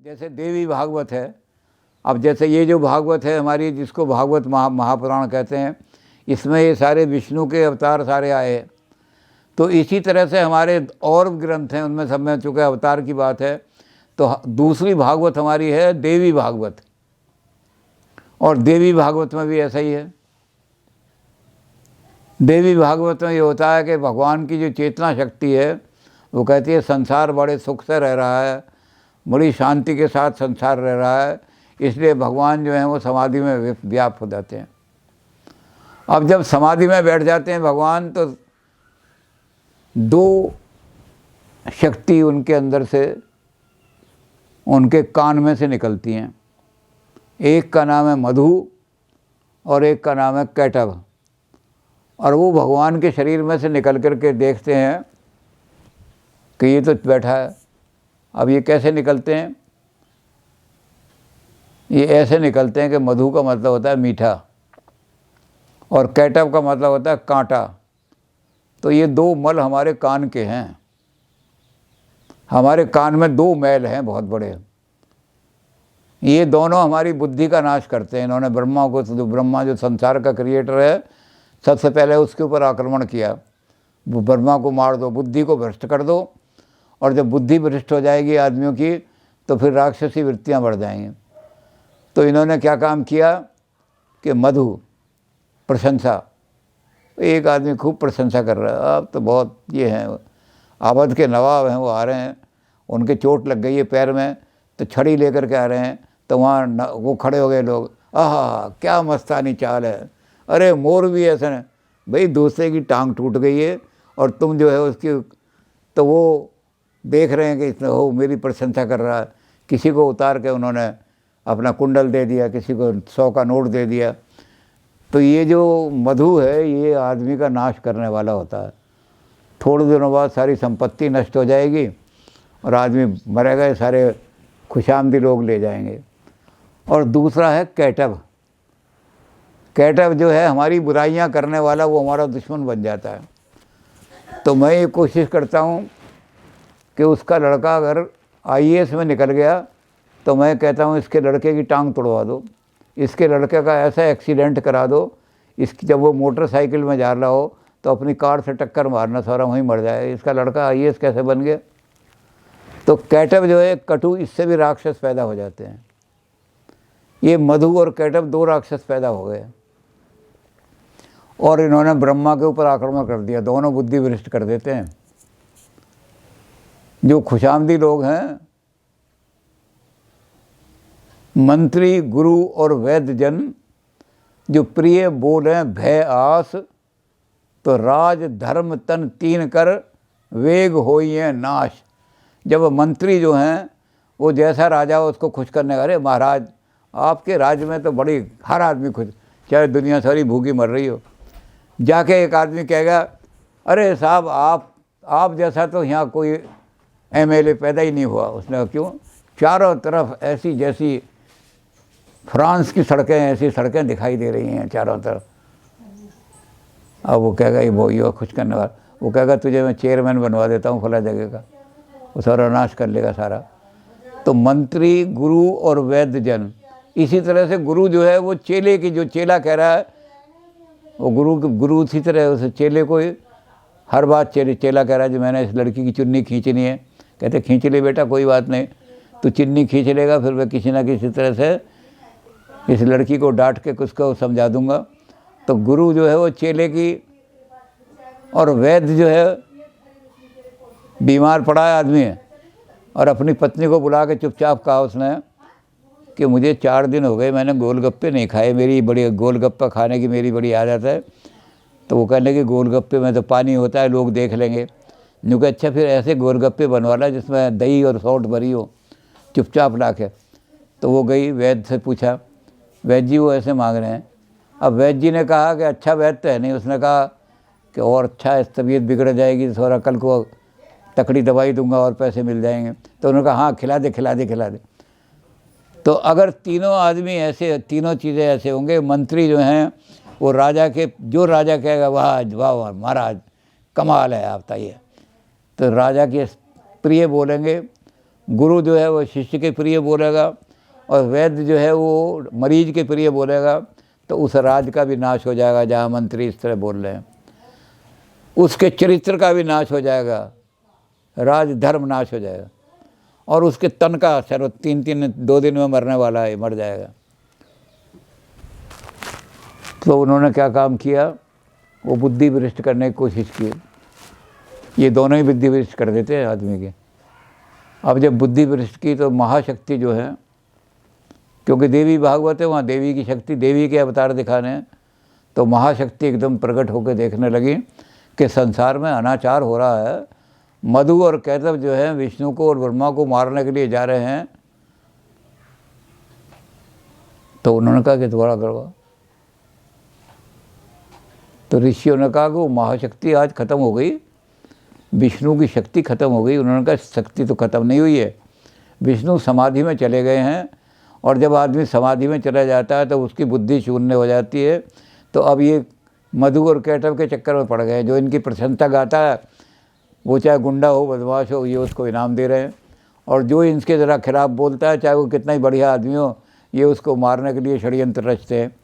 जैसे देवी भागवत है। अब जैसे ये जो भागवत है हमारी, जिसको भागवत महापुराण कहते हैं, इसमें ये सारे विष्णु के अवतार सारे आए। तो इसी तरह से हमारे और ग्रंथ हैं, उनमें सब में चूँकि अवतार की बात है, तो दूसरी भागवत हमारी है देवी भागवत। और देवी भागवत में भी ऐसा ही है। देवी भागवत में ये होता है कि भगवान की जो चेतना शक्ति है वो कहती है संसार बड़े सुख से रह रहा है, बड़ी शांति के साथ संसार रह रहा है, इसलिए भगवान जो हैं वो समाधि में व्याप्त हो जाते हैं। अब जब समाधि में बैठ जाते हैं भगवान, तो दो शक्ति उनके अंदर से, उनके कान में से निकलती हैं। एक का नाम है मधु और एक का नाम है कैटभ। और वो भगवान के शरीर में से निकल कर के देखते हैं कि ये तो बैठा है। अब ये कैसे निकलते हैं? ये ऐसे निकलते हैं कि मधु का मतलब होता है मीठा और कैटभ का मतलब होता है कांटा। तो ये दो मल हमारे कान के हैं। हमारे कान में दो मैल हैं बहुत बड़े। ये दोनों हमारी बुद्धि का नाश करते हैं। इन्होंने ब्रह्मा को, ब्रह्मा जो संसार का क्रिएटर है, सबसे पहले उसके ऊपर आक्रमण किया। वो ब्रह्मा को मार दो, बुद्धि को भ्रष्ट कर दो, और जब बुद्धि भ्रष्ट हो जाएगी आदमियों की तो फिर राक्षसी वृत्तियाँ बढ़ जाएंगी। तो इन्होंने क्या काम किया कि मधु, प्रशंसा, एक आदमी खूब प्रशंसा कर रहा है, अब तो बहुत ये हैं, अवध के नवाब हैं, वो आ रहे हैं, उनके चोट लग गई है पैर में, तो छड़ी लेकर के आ रहे हैं। तो वहाँ वो खड़े हो गए लोग, आहा क्या मस्तानी चाल है, अरे मोर भी ऐसे न, भाई दूसरे की टांग टूट गई है और तुम जो है उसकी, तो वो देख रहे हैं कि इसने हो मेरी प्रशंसा कर रहा है। किसी को उतार के उन्होंने अपना कुंडल दे दिया, किसी को 100 का नोट दे दिया। तो ये जो मधु है ये आदमी का नाश करने वाला होता है। थोड़े दिनों बाद सारी संपत्ति नष्ट हो जाएगी और आदमी मरेगा, सारे खुशामदी लोग ले जाएंगे। और दूसरा है कैटभ। कैटभ जो है हमारी बुराइयां करने वाला, वो हमारा दुश्मन बन जाता है। तो मैं ये कोशिश करता हूँ कि उसका लड़का अगर IAS में निकल गया तो मैं कहता हूँ इसके लड़के की टांग तोड़वा दो, इसके लड़के का ऐसा एक्सीडेंट करा दो, इसकी जब वो मोटरसाइकिल में जा रहा हो तो अपनी कार से टक्कर मारना, सारा वहीं मर जाए। इसका लड़का IAS कैसे बन गया? तो कैटभ जो है कटु, इससे भी राक्षस पैदा हो जाते हैं। ये मधु और कैटभ दो राक्षस पैदा हो गए और इन्होंने ब्रह्मा के ऊपर आक्रमण कर दिया। दोनों बुद्धि भ्रष्ट कर देते हैं। जो खुशामदी लोग हैं, मंत्री, गुरु और वैद्य जन, जो प्रिय बोले भय आस, तो राज धर्म तन तीन कर वेग होइए नाश। जब मंत्री जो हैं वो जैसा राजा हो उसको खुश करने का, अरे महाराज आपके राज्य में तो बड़ी हर आदमी खुश, चाहे दुनिया सारी भूखी मर रही हो। जाके एक आदमी कहेगा अरे साहब आप जैसा तो यहाँ कोई MLA पैदा ही नहीं हुआ। उसने कहा क्यों? चारों तरफ ऐसी जैसी फ्रांस की सड़कें, ऐसी सड़कें दिखाई दे रही हैं चारों तरफ। अब वो कहेगा ये खुश करने वाला, वो कहेगा तुझे मैं चेयरमैन बनवा देता हूँ फला जगह का, वो सारा नाश कर लेगा सारा। तो मंत्री, गुरु और वैद्य जन, इसी तरह से गुरु जो है वो चेले की, जो चेला कह रहा है वो गुरु इसी तरह उस चेले को हर बात चेला कह रहा है जो मैंने इस लड़की की चुन्नी खींचनी है, कहते खींच ले बेटा, कोई बात नहीं, तू चुन्नी खींच लेगा, फिर मैं किसी ना किसी तरह से इस लड़की को डांट के कुछ को समझा दूंगा। तो गुरु जो है वो चेले की, और वैद्य जो है बीमार पड़ा है आदमी है और अपनी पत्नी को बुला के चुपचाप कहा उसने कि मुझे 4 दिन हो गए मैंने गोलगप्पे नहीं खाए, मेरी बड़ी गोलगप्पा खाने की मेरी बड़ी आदत है। तो वो कहने कि गोलगप्पे में तो पानी होता है, लोग देख लेंगे। यूँ कि अच्छा फिर ऐसे गोलगप्पे बनवाना जिसमें दही और सॉल्ट भरी हो, चुपचाप ला के। तो वो गई, वैद्य से पूछा, वैद्य जी वो ऐसे मांग रहे हैं। अब वैद्य जी ने कहा कि अच्छा वैद्य तो है नहीं। उसने कहा कि और अच्छा है, तबीयत बिगड़ जाएगी, थोड़ा कल को तकड़ी दवाई दूंगा और पैसे मिल जाएंगे। तो उन्होंने कहा हाँ खिला दे। तो अगर तीनों आदमी ऐसे, तीनों चीज़ें ऐसे होंगे, मंत्री जो हैं वो राजा के, जो राजा कहेगा वाह वाह महाराज कमाल है आप बताइए, तो राजा के प्रिय बोलेंगे, गुरु जो है वो शिष्य के प्रिय बोलेगा और वैद्य जो है वो मरीज के प्रिय बोलेगा, तो उस राज का भी नाश हो जाएगा जहाँ मंत्री इस तरह बोल रहे हैं। उसके चरित्र का भी नाश हो जाएगा, राज धर्म नाश हो जाएगा। और उसके तन का असर 2 दिन में मरने वाला है, मर जाएगा। तो उन्होंने क्या काम किया, वो बुद्धि भ्रष्ट करने की कोशिश की। ये दोनों ही बुद्धि भ्रष्ट कर देते हैं आदमी के। अब जब बुद्धि भ्रष्ट की तो महाशक्ति जो है, क्योंकि देवी भागवत है, वहाँ देवी की शक्ति, देवी के अवतार दिखाने हैं, तो महाशक्ति एकदम प्रकट होकर देखने लगी कि संसार में अनाचार हो रहा है। मधु और कैटभ जो है विष्णु को और ब्रह्मा को मारने के लिए जा रहे हैं। तो उन्होंने कहा कि दोबारा करवा। तो ऋषियों ने कहा कि वो महाशक्ति आज खत्म हो गई, विष्णु की शक्ति खत्म हो गई। उन्होंने कहा शक्ति तो खत्म नहीं हुई है, विष्णु समाधि में चले गए हैं, और जब आदमी समाधि में चला जाता है तो उसकी बुद्धि शून्य हो जाती है। तो अब ये मधु और कैटभ के चक्कर में पड़ गए। जो इनकी प्रशंसा गाता है वो चाहे गुंडा हो, बदमाश हो, ये उसको इनाम दे रहे हैं, और जो इनके ज़रा खिलाफ बोलता है, चाहे वो कितना ही बढ़िया आदमी हो, ये उसको मारने के लिए षड्यंत्र रचते हैं।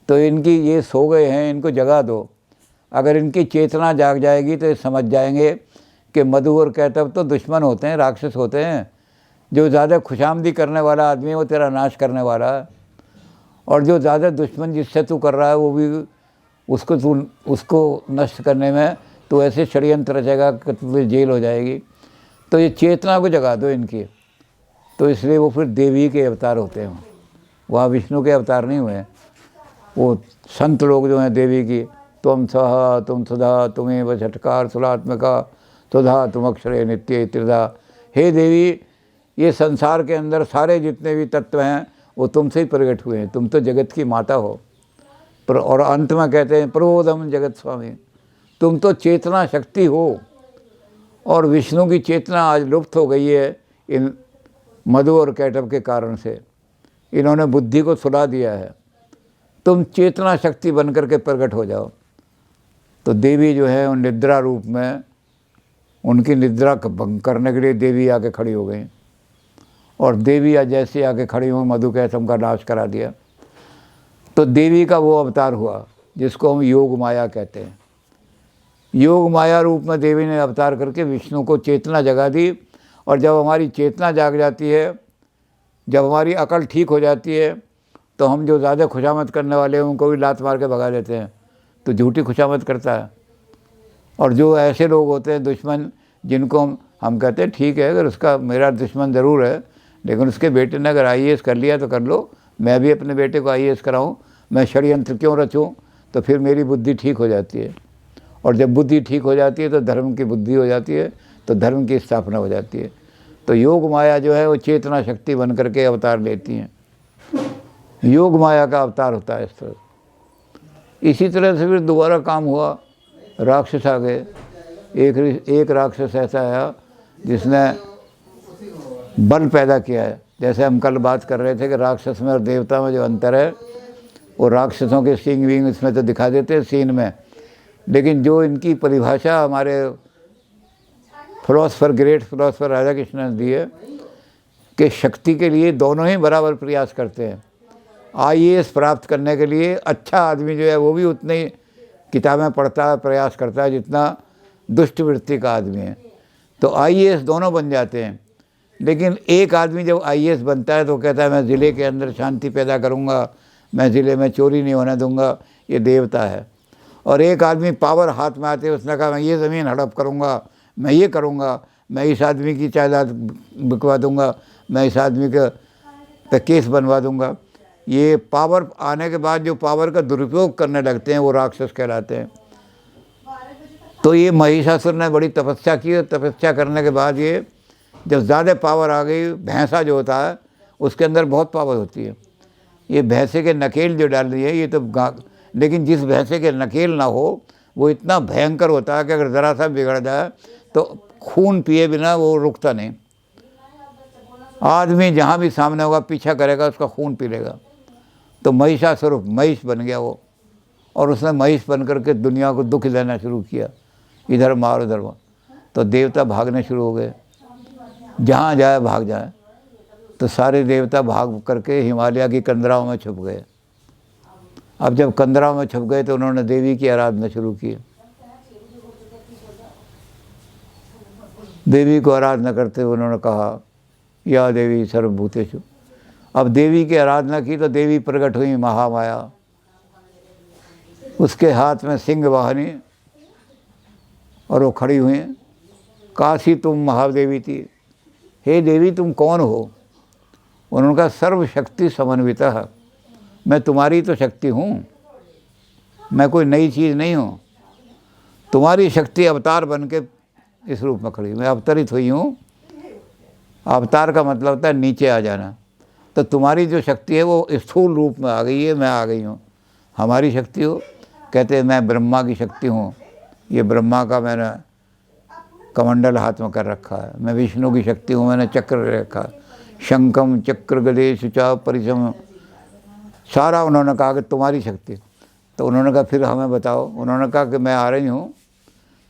तो इनकी ये सो गए हैं, इनको जगा दो। अगर इनकी चेतना जाग जाएगी तो ये समझ जाएंगे कि मधु और कैटभ तो दुश्मन होते हैं, राक्षस होते हैं। जो ज़्यादा खुशामदी करने वाला आदमी है वो तेरा नाश करने वाला है, और जो ज़्यादा दुश्मन जिससे तू कर रहा है वो भी उसको नष्ट करने में तो ऐसे षड्यंत्र रचेगा कि तुझे जेल हो जाएगी। तो ये चेतना को जगा दो इनकी। तो इसलिए वो फिर देवी के अवतार होते हैं, वहाँ विष्णु के अवतार नहीं हुए। वो संत लोग जो हैं देवी की, तुम सह तुम सुधा तुम्हें झटकार सुलात्मिका सुधा तुम अक्षरे नित्य त्रिधा। हे देवी, ये संसार के अंदर सारे जितने भी तत्व हैं वो तुमसे ही प्रकट हुए हैं, तुम तो जगत की माता हो। और अंत में कहते हैं प्रबोधम जगत स्वामी, तुम तो चेतना शक्ति हो। और विष्णु की चेतना आज लुप्त हो गई है इन मधु और कैटभ के कारण से। इन्होंने बुद्धि को सुला दिया है। तुम चेतना शक्ति बन करके प्रकट हो जाओ। तो देवी जो है उन निद्रा रूप में, उनकी निद्रा का भंग करने के लिए देवी आके खड़ी हो गई। और देवी जैसे आके खड़ी हुई, मधु कैटभ का नाश करा दिया। तो देवी का वो अवतार हुआ जिसको हम योग माया कहते हैं। योग माया रूप में देवी ने अवतार करके विष्णु को चेतना जगा दी। और जब हमारी चेतना जाग जाती है, जब हमारी अकल ठीक हो जाती है, तो हम जो ज़्यादा खुशामद करने वाले हैं उनको भी लात मार के भगा देते हैं। तो झूठी खुशामद करता है। और जो ऐसे लोग होते हैं दुश्मन, जिनको हम कहते हैं ठीक है, अगर उसका मेरा दुश्मन ज़रूर है, लेकिन उसके बेटे ने अगर IAS कर लिया तो कर लो, मैं भी अपने बेटे को IAS कराऊं, मैं षड्यंत्र क्यों रचूं। तो फिर मेरी बुद्धि ठीक हो जाती है। और जब बुद्धि ठीक हो जाती है तो धर्म की बुद्धि हो जाती है, तो धर्म की स्थापना हो जाती है। तो योग माया जो है वो चेतना शक्ति बन करके अवतार लेती हैं। योग माया का अवतार होता है इस तरह। इसी तरह से फिर दोबारा काम हुआ, राक्षस आ गए। एक राक्षस ऐसा आया जिसने बल पैदा किया है। जैसे हम कल बात कर रहे थे कि राक्षस में और देवता में जो अंतर है, वो राक्षसों के सींग वींग इसमें तो दिखा देते हैं सीन में, लेकिन जो इनकी परिभाषा हमारे philosopher, great philosopher Radha Krishna ने दी है कि शक्ति के लिए दोनों ही बराबर प्रयास करते हैं। IAS प्राप्त करने के लिए अच्छा आदमी जो है वो भी उतनी ही किताबें पढ़ता है, प्रयास करता है जितना दुष्ट वृत्ति का आदमी है। तो IAS दोनों बन जाते हैं। लेकिन एक आदमी जब IAS बनता है तो कहता है मैं ज़िले के अंदर शांति पैदा करूँगा, मैं ज़िले में चोरी नहीं होने दूँगा, ये देवता है। और एक आदमी पावर हाथ में आते हैं, उसने कहा मैं ये ज़मीन हड़प करूँगा, मैं ये करूँगा, मैं इस आदमी की जायदाद बिकवा दूँगा, मैं इस आदमी का पे केस बनवा दूँगा। ये पावर आने के बाद जो पावर का दुरुपयोग करने लगते हैं वो राक्षस कहलाते हैं। तो ये महिषासुर ने बड़ी तपस्या की। तपस्या करने के बाद ये जब ज़्यादा पावर आ गई, भैंसा जो होता है उसके अंदर बहुत पावर होती है। ये भैंसे के नकेल जो डाल रही है ये तो लेकिन जिस भैंसे के नकेल ना हो वो इतना भयंकर होता है कि अगर ज़रा सा बिगड़ जाए तो खून पिए बिना वो रुकता नहीं। आदमी जहाँ भी सामने होगा पीछा करेगा, उसका खून पी लेगा। तो महिषासुर महिष बन गया वो, और उसने महिष बन करके दुनिया को दुख देना शुरू किया, इधर मार उधर मार। तो देवता भागने शुरू हो गए। जहाँ जाए भाग जाए। तो सारे देवता भाग करके हिमालय की कंदराओं में छुप गए। अब जब कंदराओं में छुप गए तो उन्होंने देवी की आराधना शुरू की। देवी को आराधना करते हुए उन्होंने कहा, या देवी सर्वभूतेषु। अब देवी की आराधना की तो देवी प्रकट हुई महामाया। उसके हाथ में सिंह वाहनी और वो खड़ी हुई। काशी तुम महादेवी थी, हे देवी तुम कौन हो? उन्होंने कहा, सर्वशक्ति समन्विता है, मैं तुम्हारी तो शक्ति हूँ, मैं कोई नई चीज़ नहीं हूँ। तुम्हारी शक्ति अवतार बन के इस रूप में खड़ी, मैं अवतरित हुई हूँ। अवतार का मतलब होता है नीचे आ जाना। तो तुम्हारी जो शक्ति है वो स्थूल रूप में आ गई है, मैं आ गई हूँ। हमारी शक्ति हो, कहते हैं मैं ब्रह्मा की शक्ति हूँ, ये ब्रह्मा का मैंने कमंडल हाथ में कर रखा है। मैं विष्णु की शक्ति हूँ, मैंने चक्र रखा है, शंखम चक्र गदे शुचा परिसम, सारा उन्होंने कहा कि तुम्हारी शक्ति। तो उन्होंने कहा फिर हमें बताओ। उन्होंने कहा कि मैं आ रही हूँ,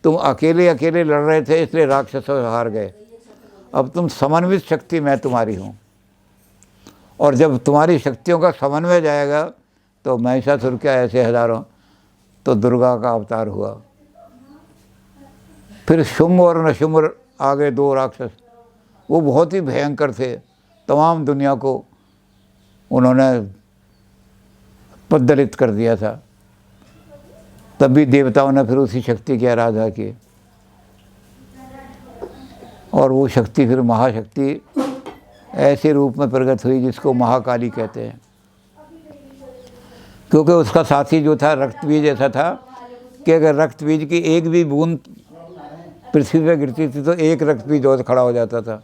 तुम अकेले अकेले लड़ रहे थे इसलिए राक्षसों हार गए, अब तुम समन्वित शक्ति मैं तुम्हारी हूँ, और जब तुम्हारी शक्तियों का समन्वय जाएगा तो महिषासुर क्या ऐसे हजारों, तो दुर्गा का अवतार हुआ। फिर शुंभ और नशुम्भ आ गए, दो राक्षस, वो बहुत ही भयंकर थे, तमाम दुनिया को उन्होंने पद्दलित कर दिया था। तब भी देवताओं ने फिर उसी शक्ति की आराधना की, और वो शक्ति फिर महाशक्ति ऐसे रूप में प्रकट हुई जिसको महाकाली कहते हैं। क्योंकि उसका साथी जो था रक्तबीज ऐसा था कि अगर रक्तबीज की एक भी बूंद पृथ्वी पे गिरती थी तो एक रक्तबीज और खड़ा हो जाता था।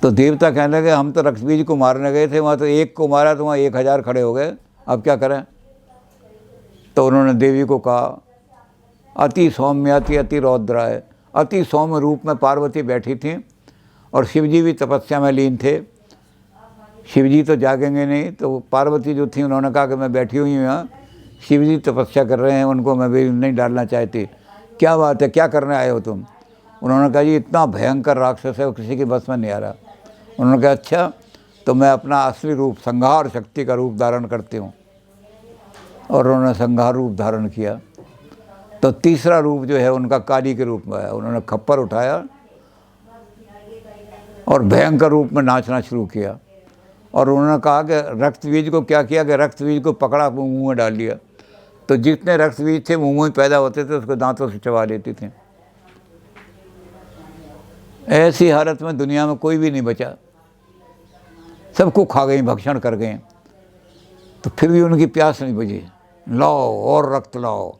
तो देवता कहने लगे, हम तो रक्तबीज को मारने गए थे, वहाँ तो एक को मारा तो वहाँ 1000 खड़े हो गए, अब क्या करें? तो उन्होंने देवी को कहा, अति सौम्याति अति रौद्राय, अति सौम्य रूप में पार्वती बैठी थी और शिवजी भी तपस्या में लीन थे। शिवजी तो जागेंगे नहीं, तो पार्वती जो थी उन्होंने कहा कि मैं बैठी हुई हूँ यहाँ, शिवजी तपस्या कर रहे हैं, उनको मैं भी नहीं डालना चाहती। क्या बात है, क्या करने आए हो तुम? उन्होंने कहा, जी इतना भयंकर राक्षस है वो किसी के बस में नहीं आ रहा। उन्होंने कहा, अच्छा तो मैं अपना असली रूप संहार शक्ति का रूप धारण करती हूँ, और उन्होंने संहार रूप धारण किया। तो तीसरा रूप जो है उनका काली के रूप में आया। उन्होंने खप्पर उठाया और भयंकर रूप में नाचना शुरू किया, और उन्होंने कहा कि रक्तबीज को क्या किया कि रक्तबीज को पकड़ा, मुंह में डाल लिया। तो जितने रक्तबीज थे मुंह में पैदा होते थे उसको दांतों से चबा लेती थी। ऐसी हालत में दुनिया में कोई भी नहीं बचा, सबको खा गई, भक्षण कर गए। तो फिर भी उनकी प्यास नहीं बुझी, लाओ और रक्त लाओ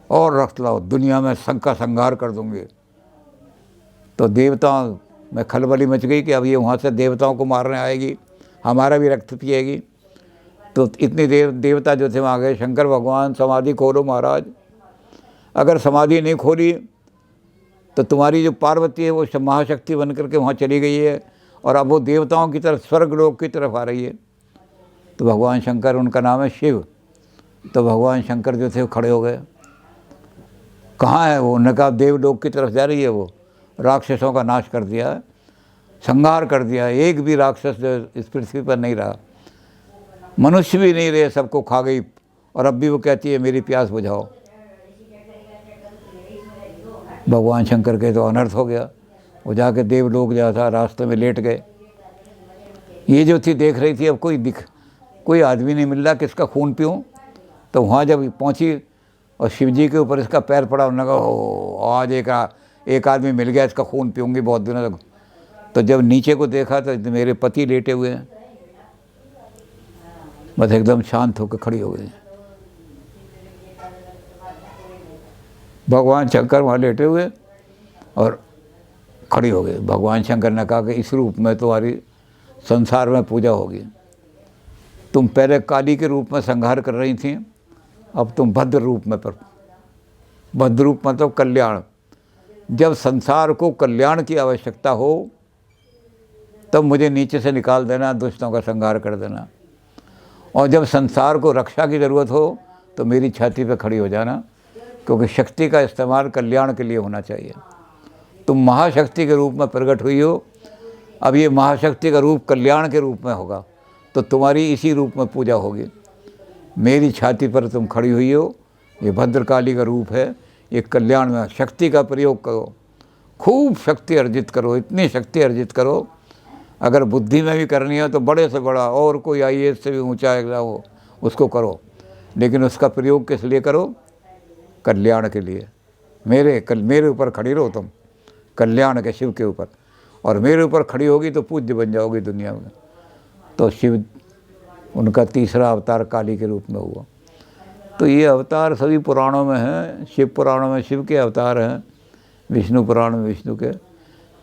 और रक्त लाओ, दुनिया में का संहार कर दूंगी। तो देवताओं में खलबली मच गई कि अब ये वहाँ से देवताओं को मारने आएगी, हमारा भी रक्त पिएगी। तो इतने देवता जो थे वहाँ गए, शंकर भगवान समाधि खोलो महाराज, अगर समाधि नहीं खोली तो तुम्हारी जो पार्वती है वो महाशक्ति बन करके वहाँ चली गई है, और अब वो देवताओं की तरफ, स्वर्ग लोक की तरफ आ रही है। तो भगवान शंकर, उनका नाम है शिव, तो भगवान शंकर जो थे वो खड़े हो गए, कहाँ है वो? उन्होंने कहा देवलोक की तरफ जा रही है वो, राक्षसों का नाश कर दिया, संहार कर दिया, एक भी राक्षस जो इस पृथ्वी पर नहीं रहा, मनुष्य भी नहीं रहे, सबको खा गई। और अब भी वो कहती है मेरी प्यास बुझाओ। भगवान शंकर के तो अनर्थ हो गया, वो जाके देवलोक जा था, रास्ते में लेट गए। ये जो थी देख रही थी अब कोई आदमी नहीं मिल रहा, किसका खून पीऊँ। तो वहाँ जब पहुँची और शिवजी के ऊपर इसका पैर पड़ा, उन्होंने कहा ओ आज एक आदमी मिल गया, इसका खून पीऊँगी बहुत दिनों तक। तो जब नीचे को देखा तो मेरे पति लेटे हुए हैं, बस एकदम शांत होकर खड़ी हो गई। भगवान शंकर वहाँ लेटे हुए और खड़ी हो गई। भगवान शंकर ने कहा कि इस रूप में तुम्हारी संसार में पूजा होगी। तुम पहले काली के रूप में संहार कर रही थी, अब तुम भद्र रूप में भद्र रूप मतलब कल्याण। जब संसार को कल्याण की आवश्यकता हो तब मुझे नीचे से निकाल देना, दुष्टों का संहार कर देना, और जब संसार को रक्षा की ज़रूरत हो तो मेरी छाती पे खड़ी हो जाना, क्योंकि शक्ति का इस्तेमाल कल्याण के लिए होना चाहिए। तुम महाशक्ति के रूप में प्रकट हुई हो। अब ये महाशक्ति का रूप कल्याण के रूप में होगा, तो तुम्हारी इसी रूप में पूजा होगी। मेरी छाती पर तुम खड़ी हुई हो, ये भद्रकाली का रूप है। ये कल्याण में शक्ति का प्रयोग करो, खूब शक्ति अर्जित करो, इतनी शक्ति अर्जित करो। अगर बुद्धि में भी करनी है तो बड़े से बड़ा और कोई IAS से भी ऊंचा अगला हो उसको करो, लेकिन उसका प्रयोग किस लिए करो? कल्याण के लिए। मेरे ऊपर खड़ी रहो तुम, कल्याण के शिव के ऊपर, और मेरे ऊपर खड़ी होगी तो पूज्य बन जाओगी दुनिया में। तो शिव उनका तीसरा अवतार काली के रूप में हुआ। तो ये अवतार सभी पुराणों में हैं। शिव पुराणों में शिव के अवतार हैं, विष्णु पुराण में विष्णु के।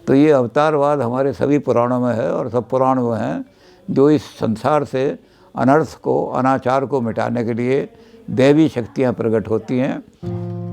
तो ये अवतारवाद हमारे सभी पुराणों में है, और सब पुराण वो हैं जो इस संसार से अनर्थ को, अनाचार को मिटाने के लिए दैवी शक्तियाँ प्रकट होती हैं।